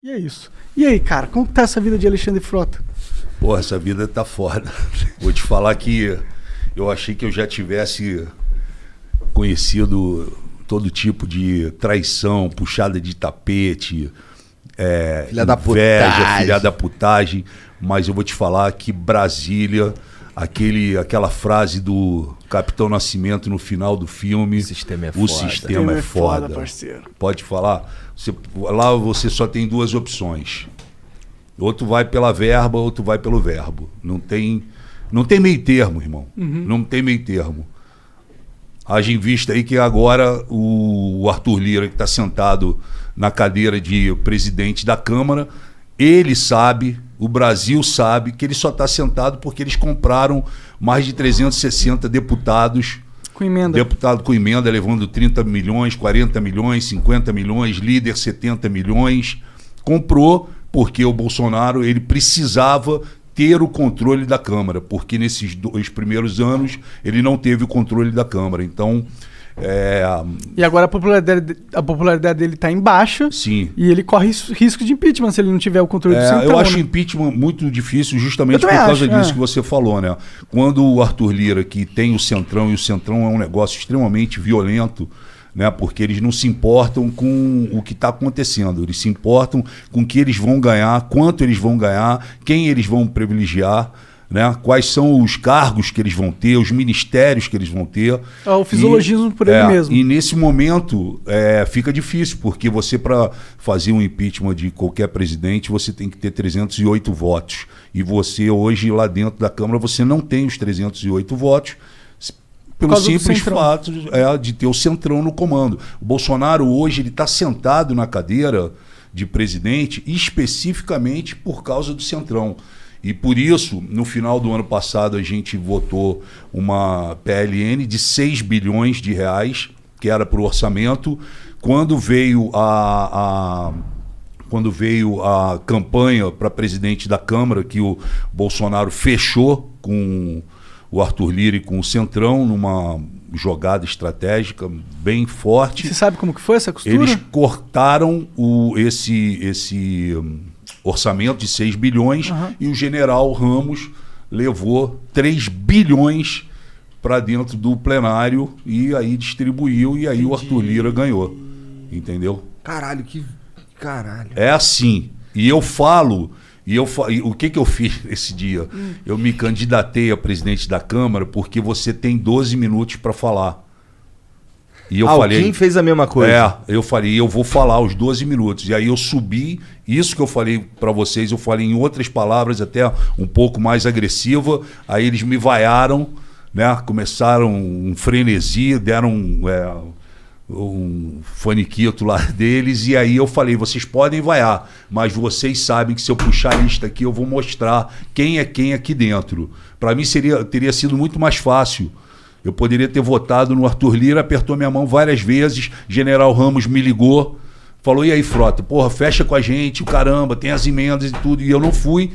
E é isso. E aí, cara, como tá essa vida de Alexandre Frota? Pô, essa vida tá foda. Vou te falar que eu achei que eu já tivesse conhecido todo tipo de traição, puxada de tapete, Filha da inveja, putagem. filha da putagem, mas eu vou te falar que Brasília, aquela frase do Capitão Nascimento no final do filme, O sistema é o foda. sistema é foda. parceiro. Pode falar? Lá você só tem duas opções. Outro vai pela verba, outro vai pelo verbo. Não tem meio termo, irmão. Não tem meio termo. Haja em vista aí que agora o Arthur Lira, que está sentado na cadeira de presidente da Câmara, ele sabe, o Brasil sabe, que ele só está sentado porque eles compraram mais de 360 deputados. Com emenda. Deputado com emenda, levando 30 milhões, 40 milhões, 50 milhões, líder 70 milhões. Comprou porque o Bolsonaro ele precisava ter o controle da Câmara, porque nesses 2 primeiros anos ele não teve o controle da Câmara. Então, E agora a popularidade dele tá em baixa. sim. E ele corre risco de impeachment se ele não tiver o controle do centrão. Eu acho né? impeachment muito difícil justamente Eu por também causa acho, disso que você falou, né? Quando o Arthur Lira, que tem o Centrão, e o Centrão é um negócio extremamente violento, né? Porque eles não se importam com o que está acontecendo, eles se importam com o que eles vão ganhar, quanto eles vão ganhar, quem eles vão privilegiar, né? Quais são os cargos que eles vão ter, os ministérios que eles vão ter. O fisiologismo por ele mesmo. E nesse momento fica difícil, porque você, para fazer um impeachment de qualquer presidente, você tem que ter 308 votos. E você hoje, lá dentro da Câmara, você não tem os 308 votos, pelo causa do simples Centrão. fato de ter o Centrão no comando. O Bolsonaro hoje ele está sentado na cadeira de presidente especificamente por causa do Centrão. E por isso, no final do ano passado, a gente votou uma PLN de 6 bilhões de reais, que era para o orçamento. Quando veio a campanha para presidente da Câmara, que o Bolsonaro fechou com o Arthur Lira e com o Centrão, numa jogada estratégica bem forte. Você sabe como que foi essa costura? Eles cortaram esse orçamento de 6 bilhões e o general Ramos levou 3 bilhões para dentro do plenário e aí distribuiu e aí o Arthur Lira ganhou. Entendeu? Caralho, que... Caralho. É assim. E eu falo... E o que eu fiz esse dia? Eu me candidatei a presidente da Câmara porque você tem 12 minutos para falar. E eu falei... Quem fez a mesma coisa? Eu falei, eu vou falar os 12 minutos. E aí eu subi, isso que eu falei para vocês, eu falei em outras palavras, até um pouco mais agressiva. Aí eles me vaiaram, né? Começaram um frenesi, deram um faniquito lá deles, e aí eu falei, vocês podem vaiar, mas vocês sabem que se eu puxar a lista aqui, eu vou mostrar quem é quem aqui dentro. Para mim teria sido muito mais fácil. Eu poderia ter votado no Arthur Lira, apertou minha mão várias vezes, General Ramos me ligou, falou, e aí, Frota, porra, fecha com a gente, o caramba, tem as emendas e tudo, e eu não fui.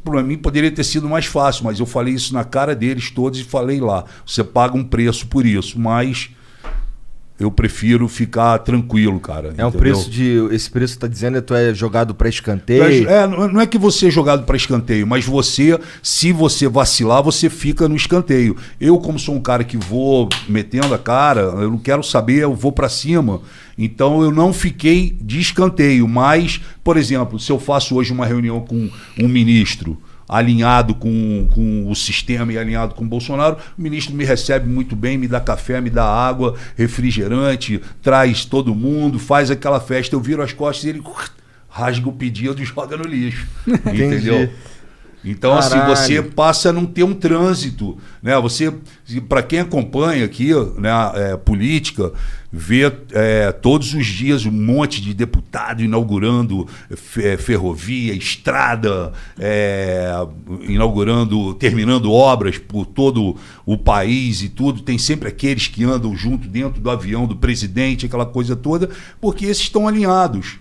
Para mim poderia ter sido mais fácil, mas eu falei isso na cara deles todos e falei lá, você paga um preço por isso, mas eu prefiro ficar tranquilo, cara. É um entendeu? preço de... Esse preço tá dizendo que tu é jogado para escanteio? Não é que você é jogado para escanteio, mas você, se você vacilar, você fica no escanteio. Eu, como sou um cara que vou metendo a cara, eu não quero saber, eu vou para cima. Então eu não fiquei de escanteio. Mas, por exemplo, se eu faço hoje uma reunião com um ministro alinhado com o sistema e alinhado com o Bolsonaro, o ministro me recebe muito bem, me dá café, me dá água, refrigerante, traz todo mundo, faz aquela festa, eu viro as costas e ele rasga o pedido e joga no lixo. Entendeu? Então, Caralho. assim, você passa a não ter um trânsito, né? Você, para quem acompanha aqui, né, política, vê todos os dias um monte de deputado inaugurando ferrovia, estrada, terminando obras por todo o país e tudo. Tem sempre aqueles que andam junto dentro do avião do presidente, aquela coisa toda, porque esses estão alinhados.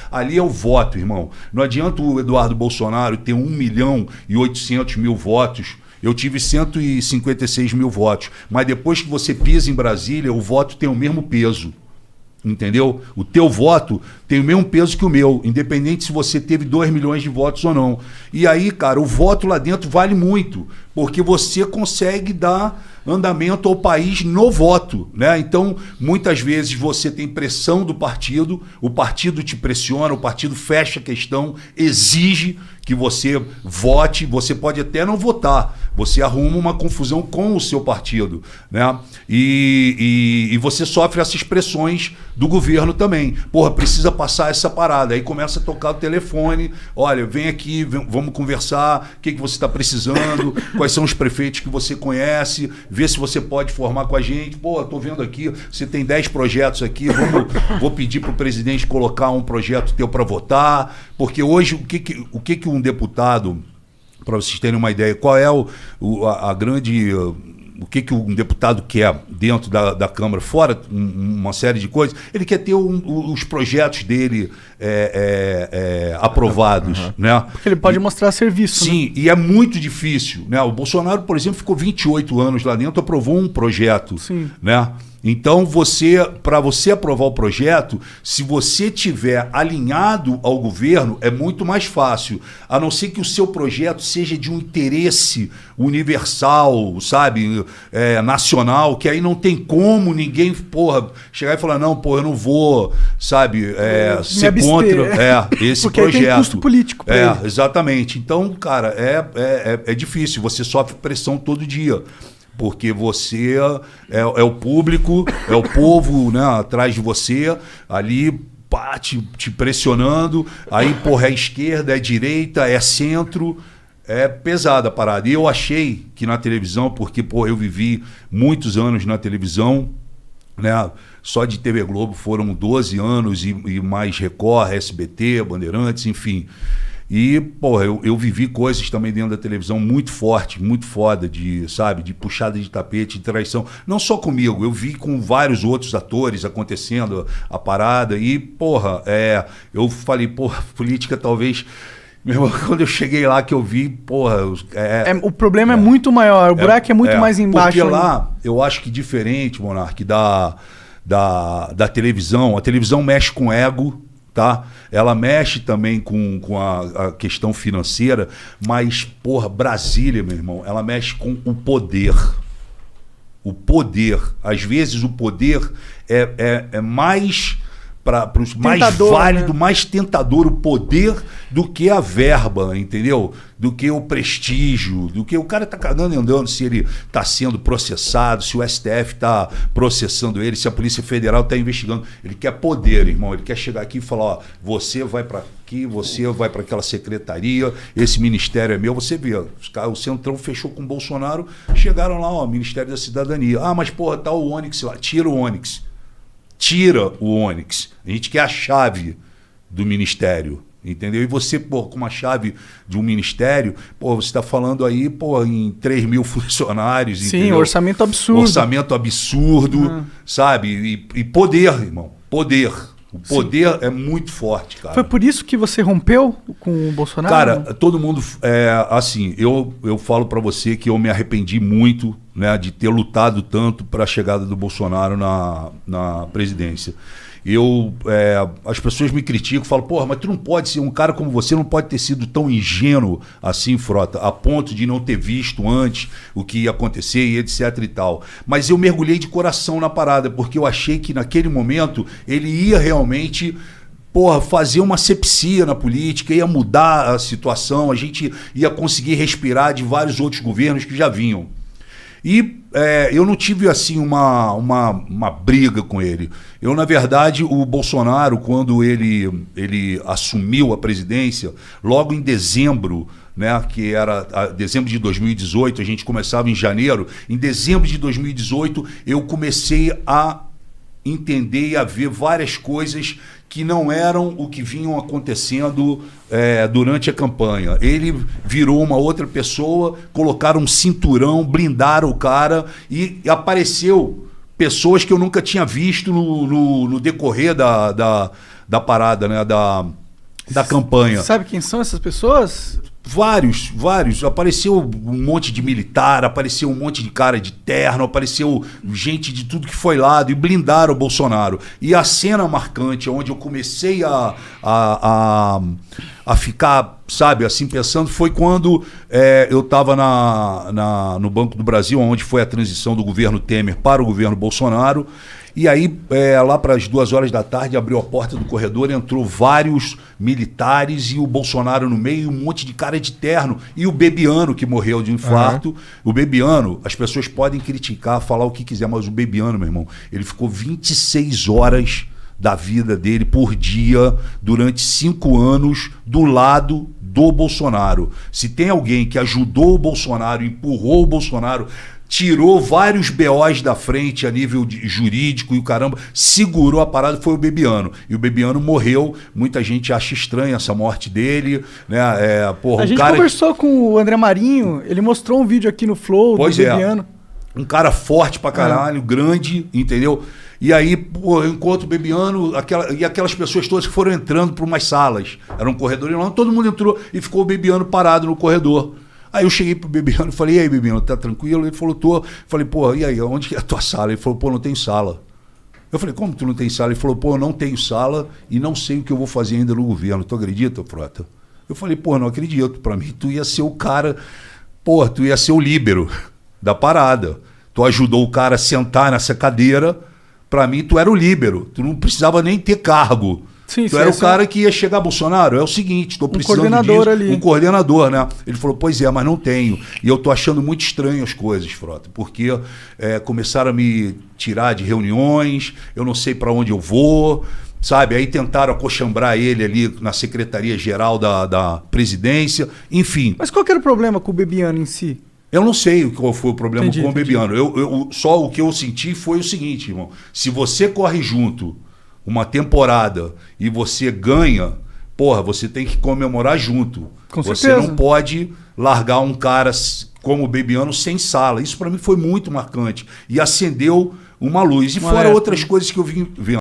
Ali é o voto, irmão. Não adianta o Eduardo Bolsonaro ter 1.800.000 votos. Eu tive 156 mil votos. Mas depois que você pisa em Brasília, o voto tem o mesmo peso. Entendeu? O teu voto tem o mesmo peso que o meu, independente se você teve 2 milhões de votos ou não. E aí, cara, o voto lá dentro vale muito, porque você consegue dar andamento ao país no voto, né? Então, muitas vezes você tem pressão do partido, o partido te pressiona, o partido fecha a questão, exige que você vote, você pode até não votar, você arruma uma confusão com o seu partido, né? E você sofre essas pressões do governo também. Porra, precisa passar essa parada. Aí começa a tocar o telefone, olha, vem aqui, vamos conversar, o que você está precisando, quais são os prefeitos que você conhece, vê se você pode formar com a gente. Pô, tô vendo aqui, você tem 10 projetos aqui, vou pedir para o presidente colocar um projeto teu para votar, porque hoje o que um deputado, para vocês terem uma ideia, qual é a grande... O que um deputado quer dentro da Câmara, fora uma série de coisas, ele quer ter os projetos dele aprovados. Né? Porque ele pode mostrar serviço. Sim, né? E é muito difícil. Né? O Bolsonaro, por exemplo, ficou 28 anos lá dentro, aprovou um projeto. Sim. Né? Então, para você aprovar o projeto, se você tiver alinhado ao governo, é muito mais fácil. A não ser que o seu projeto seja de um interesse universal, sabe, nacional, que aí não tem como ninguém, chegar e falar, não, eu não vou, sabe, ser contra esse porque projeto. Tem custo político pra ele. Exatamente. Então, cara, é difícil, você sofre pressão todo dia. Porque você é o público, é o povo, né, atrás de você, ali te pressionando, aí é esquerda, é direita, é centro, é pesada a parada. E eu achei que na televisão, porque eu vivi muitos anos na televisão, né, só de TV Globo foram 12 anos e mais Record, SBT, Bandeirantes, enfim... E, eu vivi coisas também dentro da televisão muito forte, muito foda, de puxada de tapete, de traição. Não só comigo, eu vi com vários outros atores acontecendo a parada. E, eu falei, política talvez... Meu irmão, quando eu cheguei lá que eu vi, o problema é muito maior, o buraco é muito mais embaixo. Porque lá, eu acho que diferente, Monark, da televisão, a televisão mexe com ego, tá? Ela mexe também com a questão financeira, mas, Brasília, meu irmão, ela mexe com o poder. O poder. Às vezes o poder é mais... para os mais válido, né? Mais tentador o poder do que a verba, entendeu? Do que o prestígio, do que o cara tá cagando e andando se ele tá sendo processado, se o STF tá processando ele, se a Polícia Federal tá investigando. Ele quer poder, irmão. Ele quer chegar aqui e falar, você vai para aqui, você vai para aquela secretaria, esse ministério é meu. Você vê, o Centrão fechou com o Bolsonaro, chegaram lá, Ministério da Cidadania. Ah, mas tá o Onyx lá. Tira o Onyx. Tira o Onyx. A gente quer a chave do ministério, entendeu? E você, com uma chave de um ministério, você está falando aí, em 3 mil funcionários. Sim, entendeu? Orçamento absurdo. Orçamento absurdo, sabe? E poder, irmão. Poder. O poder é muito forte, cara. Foi por isso que você rompeu com o Bolsonaro? Cara, todo mundo... assim, eu falo pra você que eu me arrependi muito, né, de ter lutado tanto para a chegada do Bolsonaro na presidência. As pessoas me criticam, falam, mas tu não pode ser, um cara como você não pode ter sido tão ingênuo assim, Frota, a ponto de não ter visto antes o que ia acontecer e etc e tal. Mas eu mergulhei de coração na parada, porque eu achei que naquele momento ele ia realmente... fazer uma asepsia na política, ia mudar a situação, a gente ia conseguir respirar de vários outros governos que já vinham. E eu não tive assim uma briga com ele. Eu, na verdade, o Bolsonaro, quando ele assumiu a presidência, logo em dezembro, né, que era dezembro de 2018, a gente começava em janeiro, em dezembro de 2018 eu comecei a entender e a ver várias coisas que não eram o que vinham acontecendo durante a campanha. Ele virou uma outra pessoa, colocaram um cinturão, blindaram o cara e apareceu pessoas que eu nunca tinha visto no decorrer da parada, né, da campanha. Sabe quem são essas pessoas? Vários. Apareceu um monte de militar, apareceu um monte de cara de terno, apareceu gente de tudo que foi lado e blindaram o Bolsonaro. E a cena marcante, onde eu comecei a ficar, sabe, assim, pensando, foi quando eu estava no Banco do Brasil, onde foi a transição do governo Temer para o governo Bolsonaro. E aí, lá para as 2 horas da tarde, abriu a porta do corredor, entrou vários militares e o Bolsonaro no meio, um monte de cara de terno. E o Bebiano, que morreu de infarto. O Bebiano, as pessoas podem criticar, falar o que quiser, mas o Bebiano, meu irmão, ele ficou 26 horas da vida dele por dia, durante 5 anos, do lado do Bolsonaro. Se tem alguém que ajudou o Bolsonaro, empurrou o Bolsonaro, tirou vários BOs da frente a nível jurídico e o caramba, segurou a parada, foi o Bebiano. E o Bebiano morreu, muita gente acha estranha essa morte dele, né? A gente conversou com o André Marinho, ele mostrou um vídeo aqui no Flow do Bebiano. Um cara forte pra caralho, grande, entendeu? E aí, pô, eu encontro o Bebiano, aquelas pessoas todas que foram entrando para umas salas. Era um corredor enorme, todo mundo entrou e ficou o Bebiano parado no corredor. Aí eu cheguei pro Bebiano e falei, e aí, Bebiano, tá tranquilo? Ele falou, tô. Falei, pô, e aí, onde é a tua sala? Ele falou, pô, não tem sala. Eu falei, como tu não tem sala? Ele falou, pô, eu não tenho sala e não sei o que eu vou fazer ainda no governo. Tu acredita, Frota? Eu falei, pô, não acredito. Pra mim, tu ia ser o cara, pô, tu ia ser o líbero da parada. Tu ajudou o cara a sentar nessa cadeira. Pra mim, tu era o líbero. Tu não precisava nem ter cargo. Sim, tu era o cara que ia chegar, Bolsonaro, é o seguinte, estou precisando coordenador disso. Ali. Um coordenador, né? Ele falou, pois é, mas não tenho. E eu tô achando muito estranho as coisas, Frota, porque começaram a me tirar de reuniões, eu não sei para onde eu vou, sabe? Aí tentaram acochambrar ele ali na Secretaria-Geral da Presidência, enfim. Mas qual que era o problema com o Bebiano em si? Eu não sei qual foi o problema com o Entendi. Bebiano. Só o que eu senti foi o seguinte, irmão. Se você corre junto uma temporada e você ganha, porra, você tem que comemorar junto. Com você certeza. não pode largar um cara como o Bebiano sem sala. Isso para mim foi muito marcante. E acendeu uma luz. E fora outras coisas que eu vim vendo.